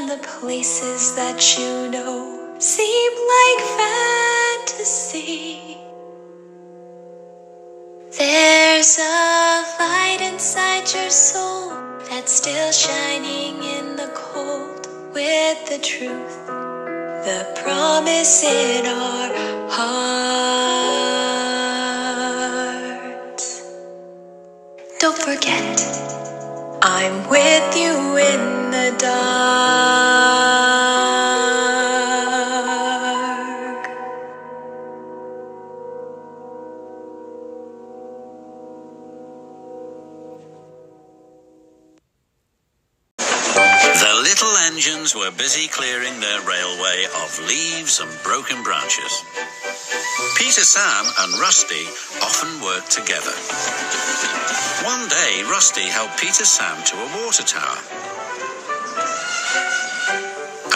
and the places that you know seem like fantasy. There's a light inside your soul that's still shining in the cold, with the truth, the promise in our hearts. Don't forget, I'm with you in the dark. The little engines were busy clearing their railway of leaves and broken branches. Peter, Sam and Rusty often worked together. One day, Rusty helped Peter, Sam to a water tower.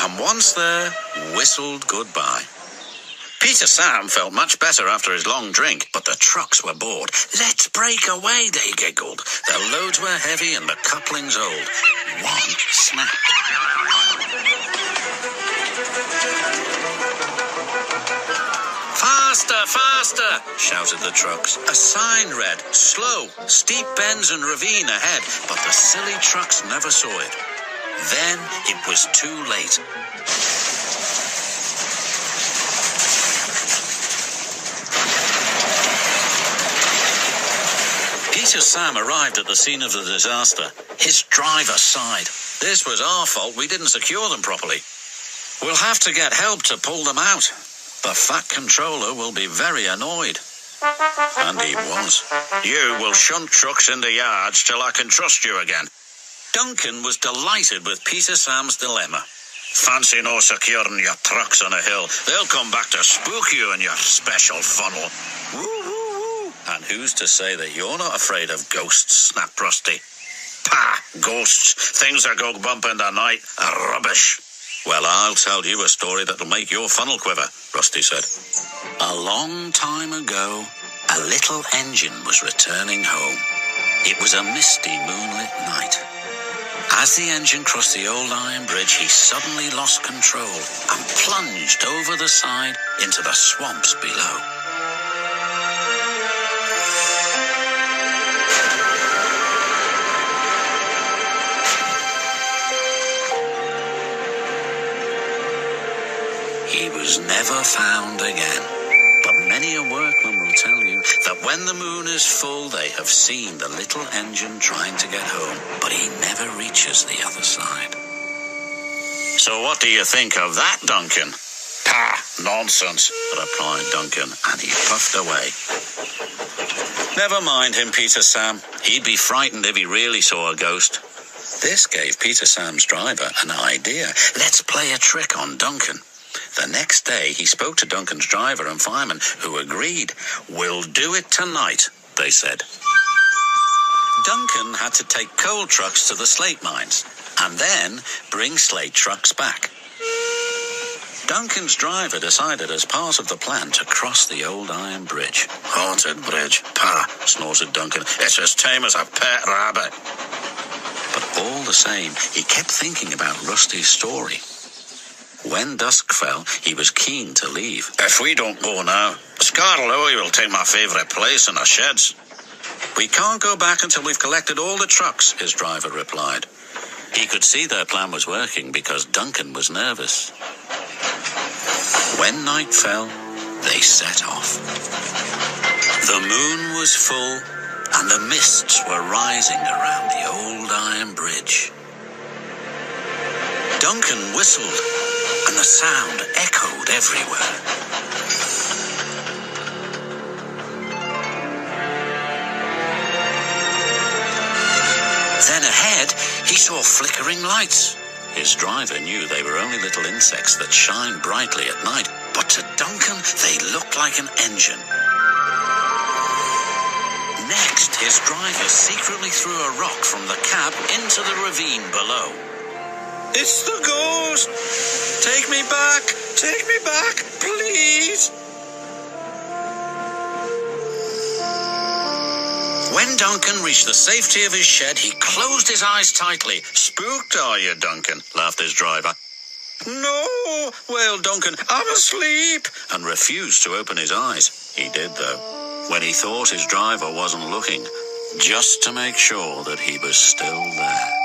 And once there, whistled goodbye. Peter, Sam felt much better after his long drink, but the trucks were bored. Let's break away, they giggled. Their loads were heavy and the couplings old. One snapped. Faster, faster, shouted the trucks. A sign read, slow, steep bends and ravine ahead, but the silly trucks never saw it. Then it was too late. Peter, Sam arrived at the scene of the disaster. His driver sighed. This was our fault. We didn't secure them properly. We'll have to get help to pull them out. The Fat Controller will be very annoyed. And he was. You will shunt trucks in the yards till I can trust you again. Duncan was delighted with Peter, Sam's dilemma. Fancy no securing your trucks on a hill. They'll come back to spook you in your special funnel. Woo, woo, woo. And who's to say that you're not afraid of ghosts, snapped Rusty. Pah, ghosts. Things that go bump in the night are rubbish. Well, I'll tell you a story that'll make your funnel quiver, Rusty said. A long time ago, a little engine was returning home. It was a misty moonlit night. As the engine crossed the old iron bridge, he suddenly lost control and plunged over the side into the swamps below. He was never found again. But many a workman will tell you that when the moon is full, they have seen the little engine trying to get home, but he never reaches the other side. So what do you think of that, Duncan? Pah, nonsense, replied Duncan, and he puffed away. Never mind him, Peter, Sam. He'd be frightened if he really saw a ghost. This gave Peter, Sam's driver an idea. Let's play a trick on Duncan. The next day, he spoke to Duncan's driver and fireman, who agreed. We'll do it tonight, they said. Duncan had to take coal trucks to the slate mines, and then bring slate trucks back. Duncan's driver decided as part of the plan to cross the old iron bridge. Haunted bridge, pah, snorted Duncan. It's as tame as a pet rabbit. But all the same, he kept thinking about Rusty's story. When dusk fell, he was keen to leave. If we don't go now, Scarlet will take my favourite place in the sheds. We can't go back until we've collected all the trucks, his driver replied. He could see their plan was working because Duncan was nervous. When night fell, they set off. The moon was full, and the mists were rising around the old iron bridge. Duncan whistled, and the sound echoed everywhere. Then ahead, he saw flickering lights. His driver knew they were only little insects that shine brightly at night, but to Duncan, they looked like an engine. Next, his driver secretly threw a rock from the cab into the ravine below. It's the ghost! Take me back, please! When Duncan reached the safety of his shed, he closed his eyes tightly. "Spooked, are you, Duncan?" laughed his driver. "No," wailed Duncan, "I'm asleep," and refused to open his eyes. He did, though, when he thought his driver wasn't looking, just to make sure that he was still there.